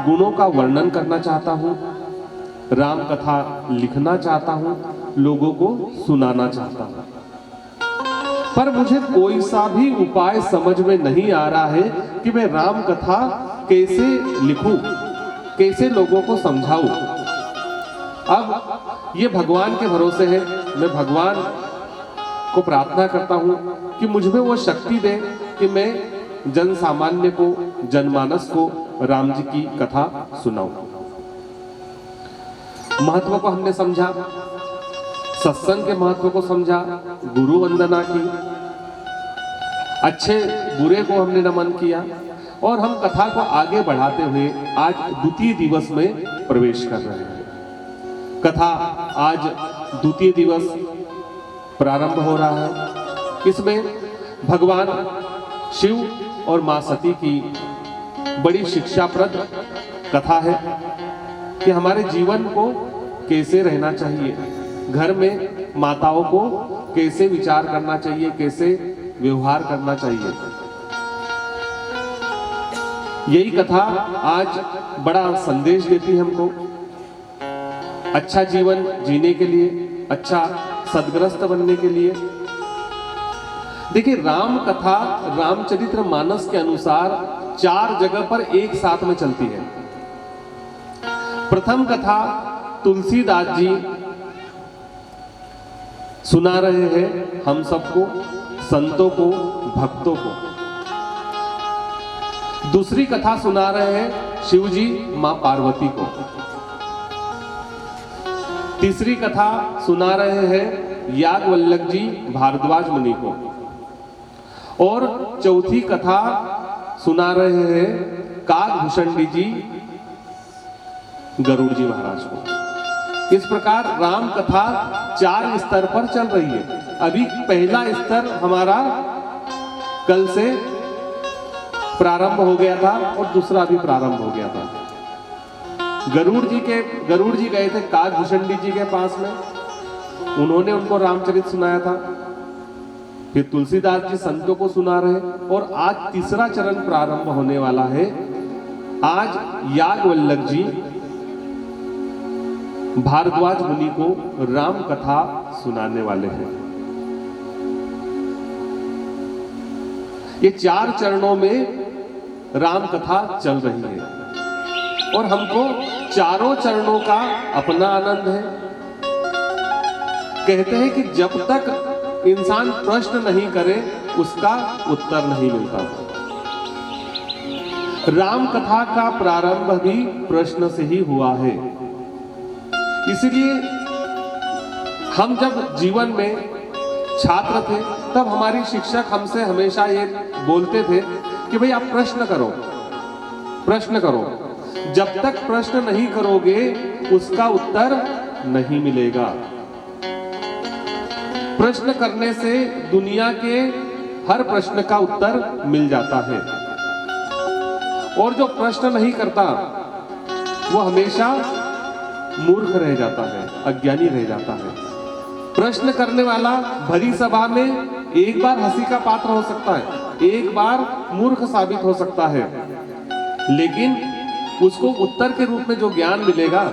गुणों का वर्णन करना चाहता हूँ, राम कथा लिखना चाहता हूँ, लोगों को सुनाना चाहता हूँ, पर मुझे कोई सा भी उपाय समझ में नहीं आ रहा है कि मैं राम कथा कैसे लिखूं, कैसे लोगों को समझाऊं। अब ये भगवान के भरोसे है। मैं भगवान को प्रार्थना करता हूं कि मुझ में वो शक्ति दे कि मैं जन सामान्य को, जनमानस को राम जी की कथा सुनाऊं। महत्व को हमने समझा, सत्संग के महत्व को समझा, गुरु वंदना की, अच्छे बुरे को हमने नमन किया और हम कथा को आगे बढ़ाते हुए आज द्वितीय दिवस में प्रवेश कर रहे हैं। कथा आज द्वितीय दिवस प्रारंभ हो रहा है। इसमें भगवान शिव और मां सती की बड़ी शिक्षाप्रद कथा है कि हमारे जीवन को कैसे रहना चाहिए, घर में माताओं को कैसे विचार करना चाहिए, कैसे व्यवहार करना चाहिए। यही कथा आज बड़ा संदेश देती है हमको, अच्छा जीवन जीने के लिए, अच्छा सद्ग्रस्त बनने के लिए। देखिए, राम कथा रामचरित्र मानस के अनुसार 4 जगह पर एक साथ में चलती है। प्रथम कथा तुलसीदास जी सुना रहे हैं हम सबको, संतों को, भक्तों को। दूसरी कथा सुना रहे हैं शिव जी मां पार्वती को। तीसरी कथा सुना रहे हैं याज्ञवल्क्य जी भारद्वाज मुनि को। और चौथी कथा सुना रहे हैं काकभूषणी जी गरुड़ जी महाराज को। इस प्रकार राम कथा 4 स्तर पर चल रही है। अभी पहला स्तर हमारा कल से प्रारंभ हो गया था और दूसरा भी प्रारंभ हो गया था। गरुड़ जी गए थे काकभूषणी जी के पास में, उन्होंने उनको रामचरित सुनाया था। फिर तुलसीदास जी संतों को सुना रहे और आज तीसरा चरण प्रारंभ होने वाला है। आज याज्ञवल्क्य जी भारद्वाज मुनि को राम कथा सुनाने वाले हैं। ये 4 चरणों में राम कथा चल रही है और हमको चारों चरणों का अपना आनंद है। कहते हैं कि जब तक इंसान प्रश्न नहीं करे उसका उत्तर नहीं मिलता। राम कथा का प्रारंभ भी प्रश्न से ही हुआ है। इसलिए हम जब जीवन में छात्र थे तब हमारी शिक्षक हमसे हमेशा ये बोलते थे कि भाई आप प्रश्न करो, प्रश्न करो। जब तक प्रश्न नहीं करोगे उसका उत्तर नहीं मिलेगा। प्रश्न करने से दुनिया के हर प्रश्न का उत्तर मिल जाता है और जो प्रश्न नहीं करता वो हमेशा मूर्ख रह जाता है, अज्ञानी रह जाता है। प्रश्न करने वाला भरी सभा में एक बार हंसी का पात्र हो सकता है, एक बार मूर्ख साबित हो सकता है, लेकिन उसको उत्तर के रूप में जो ज्ञान मिलेगा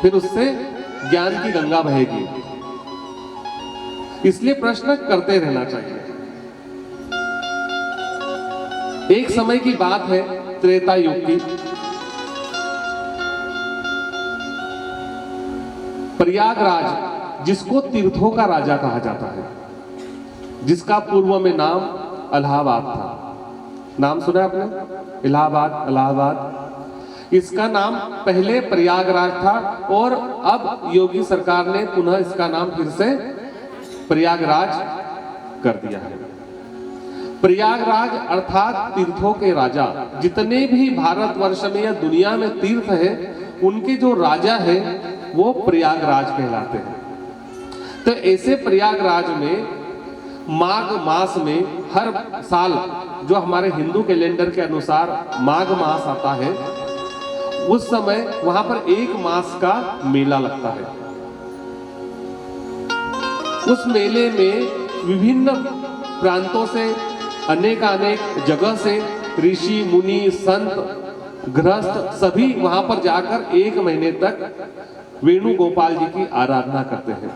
फिर उससे ज्ञान की गंगा बहेगी। इसलिए प्रश्न करते रहना चाहिए। एक समय की बात है, त्रेता युग की। प्रयागराज, जिसको तीर्थों का राजा कहा जाता है, जिसका पूर्व में नाम इलाहाबाद था। नाम सुना आपने? इलाहाबाद, इलाहाबाद। इसका नाम पहले प्रयागराज था और अब योगी सरकार ने पुनः इसका नाम फिर से प्रयागराज कर दिया है। प्रयागराज अर्थात तीर्थों के राजा। जितने भी भारतवर्ष में या दुनिया में तीर्थ है उनके जो राजा है वो प्रयागराज कहलाते हैं। तो ऐसे प्रयागराज में माघ मास में हर साल, जो हमारे हिंदू कैलेंडर के अनुसार माघ मास आता है, उस समय वहां पर 1 मास का मेला लगता है। उस मेले में विभिन्न प्रांतों से, अनेक जगह से ऋषि मुनि संत गृहस्थ सभी वहां पर जाकर 1 महीने तक वेणु गोपाल जी की आराधना करते हैं।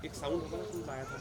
एक साउंड होगा ना, सुन पाया था।